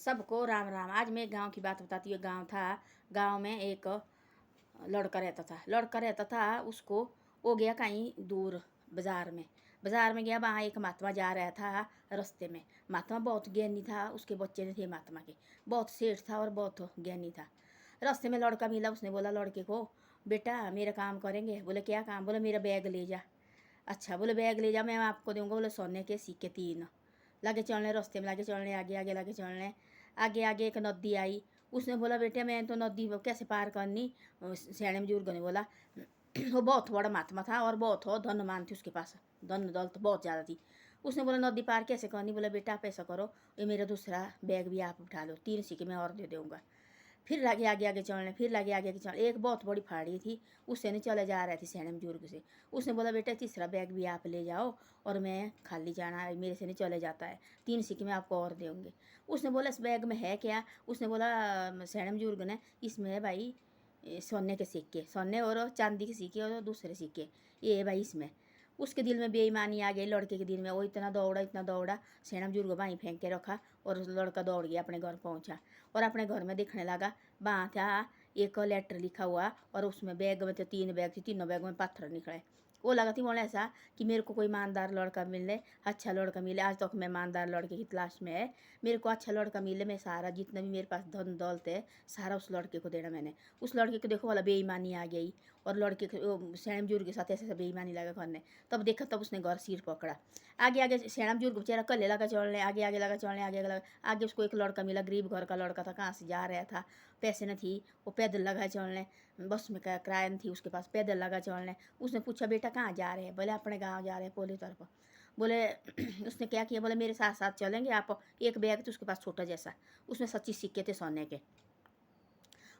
सबको राम राम। आज मैं गांव की बात बताती हूँ। गांव था, गांव में एक लड़का रहता था। उसको वो गया कहीं दूर बाजार में गया। वहाँ एक महात्मा जा रहा था। रास्ते में महात्मा बहुत ज्ञानी था। उसके बच्चे ने थे महात्मा के, बहुत सेठ था और बहुत ज्ञानी था। रास्ते में लड़का मिला। उसने बोला लड़के को, बेटा मेरा काम करेंगे? बोले क्या काम? बोले मेरा बैग ले जा। अच्छा, बोले बैग ले जा, मैं आपको दूंगा। बोले सोने के सिक्के 3। लगे चलने, रास्ते में लगे चलने, आगे आगे लगे चलने। आगे आगे एक नदी आई। उसने बोला बेटे मैं तो नदी कैसे पार करनी? सियाने बुजुर्ग ने बोला वो बहुत बड़ा महात्मा था और बहुत हो धनवान थी। उसके पास धन दौलत बहुत ज़्यादा थी। उसने बोला नदी पार कैसे करनी? बोला बेटा आप ऐसा करो, ये मेरा दूसरा बैग भी आप उठा लो, 3 सिक्के मैं और दे दूँगा। फिर लगे आगे आगे चलने, फिर लगे आगे आगे चलने। एक बहुत बड़ी फाड़ी थी, उससे नहीं चले जा रहे थे सियाने बुजुर्ग से। उसने बोला बेटा तीसरा बैग भी आप ले जाओ और मैं खाली जाना है, मेरे से नहीं चले जाता है, 3 सिक्के में आपको और देंगे। उसने बोला इस बैग में है क्या? उसने बोला सियाने बुजुर्ग ने, इसमें है भाई सोने के सिक्के, सोने और चांदी के सिक्के और दूसरे सिक्के, ये है भाई इसमें। उसके दिल में बेईमानी आ गई। लड़के के दिल में वो इतना दौड़ा, सेना बुजुर्ग वहीं फेंक के रखा और लड़का दौड़ गया, अपने घर पहुंचा। और अपने घर में देखने लगा, वहाँ था एक लेटर लिखा हुआ और उसमें बैग में तो 3 बैग थे, तीनों बैग में पत्थर निकले। वो लगा थी बोले ऐसा कि मेरे को कोई ईमानदार लड़का मिले, अच्छा लड़का मिले। आज तक मैं ईमानदार लड़के की तलाश में है। मेरे को अच्छा लड़का मिले, मैं सारा जितना भी मेरे पास धन दौलत है सारा उस लड़के को देना। मैंने उस लड़के को देखो वाला बेईमानी आ गई और लड़के को सैम बुजुर्ग के साथ ऐसे बेईमानी लगा करने। तब देखा, तब उसने घर सिर पकड़ा। आगे आगे सैम बुजुर्ग बेचारा कल्ले लगा चलने, आगे आगे लगा चलने, आगे लगा। आगे उसको एक लड़का मिला, गरीब घर का लड़का था, कहाँ से जा रहा था, पैसे न थी, वो पैदल लगा चलने। बस में किराया नहीं थी उसके पास, पैदल लगा चलने। उसने पूछा बेटा कहाँ जा रहे हैं? बोले अपने गाँव जा रहे हैं, पोली तरफ। बोले उसने क्या किया? बोले मेरे साथ साथ चलेंगे आप। एक बैग तो उसके पास छोटा जैसा, उसमें 25 सिक्के थे सोने के।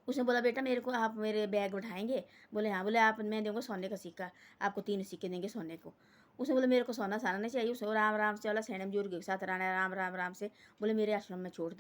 उसने बोला बेटा मेरे को आप मेरे बैग उठाएंगे? बोले हाँ। बोले आप मैं दूंगा सोने का सिक्का, आपको 3 सिक्के देंगे सोने को। उसने बोला मेरे को सोना साना नहीं चाहिए। उसने राम राम से चला सैनम बुजुर्ग के साथ रहना, राम राम राम से। बोले मेरे आश्रम में छोड़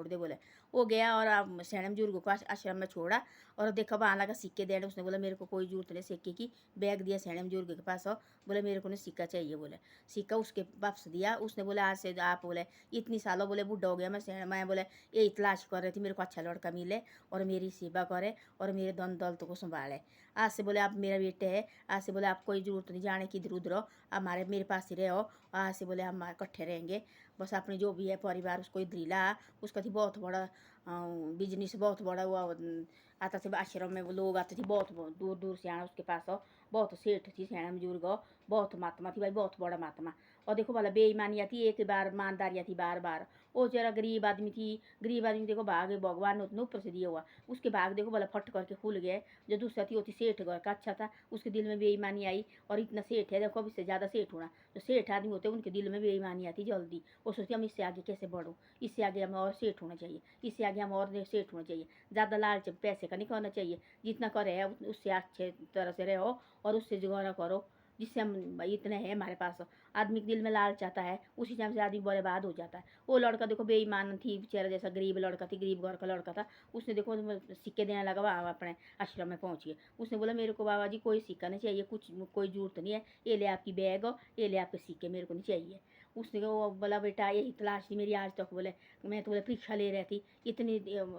दे। बोले वो गया और आप सैनम बुजुर्ग को आश्रम में छोड़ा और देखा वहाँ लगा सिक्के देने। उसने बोला मेरे को कोई जरूरत नहीं सिक्के की। बैग दिया सैनम बुजुर्ग के पास और बोले मेरे को नहीं सिक्का चाहिए। बोले सिक्का उसके वापस दिया। उसने बोला आज से आप बोले इतनी सालों बोले बूढ़ा हो गया, मैं बोले यही तलाश कर रही थी, मेरे को अच्छा लड़का मिले और मेरी सेवा करे और मेरे धन दौलत को संभाले। आज से बोले आप मेरा बेटे है, आज से बोले आप कोई जरूरत नहीं जाने की इधर उधर हो, हमारे मेरे पास ही रहो। आज से बोले हम इकट्ठे रहेंगे, बस अपने जो भी है परिवार उसको इधर ही ला। उसका थी बहुत बड़ा बिजनेस, बहुत बड़ा हुआ। आता थे आश्रम में, वो लोग आते थे बहुत दूर दूर से आना उसके पास हो। बहुत सेठ थी सैना बुजुर्ग हो, बहुत महात्मा थी भाई, बहुत बड़ा महात्मा। और देखो वाला बेईमानियाँ थी, एक बार ईमानदारियाँ थी बार बार। वो जरा गरीब आदमी थी, गरीब आदमी देखो भाग भगवान ने ऊपर से दिया हुआ, उसके भाग देखो भला फट करके खुल गए। जो दूसरा थी वो थी सेठ घर का, अच्छा था, उसके दिल में बेईमानी आई। और इतना सेठ है देखो, अब इससे ज़्यादा सेठ होना। जो सेठ आदमी होते हैं उनके दिल में बेईमानी आती जल्दी। वो सोचते हम इससे आगे कैसे बढ़ूँ, इससे आगे हमें और सेठ होना चाहिए, इससे आगे हम और सेठ होना चाहिए। ज़्यादा लालच पैसे का नहीं करना चाहिए, जितना करे उससे अच्छे तरह से रहो और उससे जुगाड़ा करो जिससे हम इतने हैं हमारे पास। आदमी के दिल में लालच आता है, उसी टाइम से आदमी बर्बाद हो जाता है। वो लड़का देखो बेईमान थी बेचारा, जैसा गरीब लड़का थी, गरीब घर का लड़का था। उसने देखो सिक्के देने लगा, वहाँ अपने आश्रम में पहुँच गए। उसने बोला मेरे को बाबा जी कोई सिक्का नहीं चाहिए, कुछ कोई जरूरत नहीं है, ये ले आपकी बैग हो, ये ले आपके सिक्के, मेरे को नहीं चाहिए। उसने वो बोला बेटा यही तलाश थी मेरी आज तक। बोले मैं तो बोले परीक्षा ले रही थी इतनी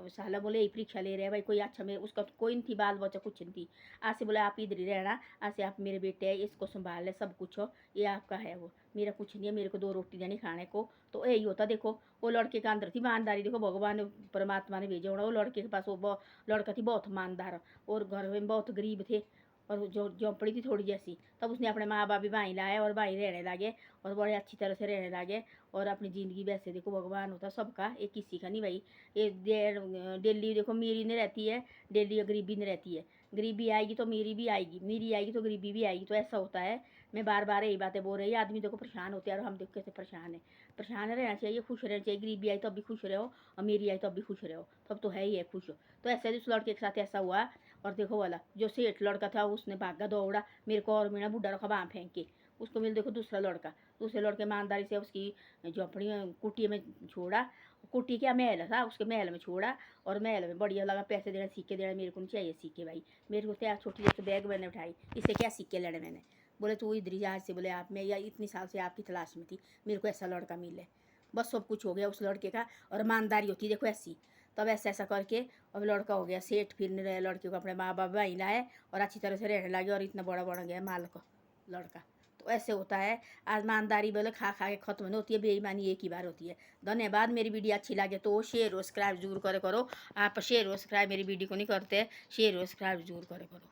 साल, बोले यही परीक्षा ले रहे भाई, कोई अच्छा मेरे उसका तो कोई नहीं थी, बाल बच्चा कुछ नहीं थी। आज से बोले आप इधर ही रहना, आज से आप मेरे बेटे हैं, इसको संभाल ले, सब कुछ हो, ये आपका है, वो मेरा कुछ नहीं है, मेरे को 2 रोटी देनी खाने को। तो यही होता देखो, वो लड़के के अंदर थी ईमानदारी। देखो भगवान परमात्मा ने भेजा होना, वो लड़के के पास वो लड़का थी बहुत ईमानदार और घर में बहुत गरीब थे और जो झोंपड़ी थी थोड़ी जैसी। तब उसने अपने माँ बाप भी वहीं लाए और वहीं रहने लगे और बड़े अच्छी तरह से रहने लगे और अपनी ज़िंदगी वैसे देखो भगवान होता सबका, एक किसी का नहीं भाई। ये डेली देखो मीरी नहीं रहती है, डेली गरीबी नहीं रहती है। गरीबी आएगी तो मीरी भी आएगी, मीरी आएगी तो गरीबी भी आएगी, तो ऐसा होता है। मैं बार बार यही बातें बोल रही है। आदमी देखो परेशान होते हैं और हम देखो कैसे परेशान है। परेशान रहना चाहिए, खुश रहना चाहिए। गरीबी आई तो अब भी खुश रहो और मेरी आई तो अब भी खुश रहो, तब तो है ही है खुश। तो ऐसे उस लड़के के साथ ऐसा हुआ। और देखो वाला जो सेठ लड़का था उसने भागा दौड़ा, मेरे को और मेरा बूढ़ा रखा वहाँ फेंक के। उसको मिल देखो दूसरा लड़का, दूसरे लड़के ईमानदारी से उसकी झोंपड़ी कुटी में छोड़ा। कुटी क्या महल था, उसके महल में छोड़ा और महल में बढ़िया लगा पैसे देना, सिक्के देना। मेरे को नहीं चाहिए सिक्के भाई, मेरे को क्या छोटी जैसे बैग मैंने उठाई, इससे क्या सिक्के लेने मैंने। बोले तू इधर ही आज से, बोले आप मैं या इतनी साल से आपकी तलाश में थी, मेरे को ऐसा लड़का मिले। बस सब कुछ हो गया उस लड़के का। और ईमानदारी होती है देखो ऐसी। तब ऐसा ऐसा करके अब लड़का हो गया सेठ, फिर नहीं रहे लड़के को अपने माँ बाप भाई लाए और अच्छी तरह से रहने लगे और इतना बड़ा बन गया मालिक लड़का। तो ऐसे होता है। आज ईमानदारी बोले खा खा के खत्म नहीं होती है, बेईमानी एक ही बार होती है। धन्यवाद। मेरी वीडियो अच्छी लगे तो शेयर और सब्सक्राइब जरूर करे करो। आप शेयर और सब्सक्राइब मेरी वीडियो को नहीं करते, शेयर और सब्सक्राइब जरूर करे करो।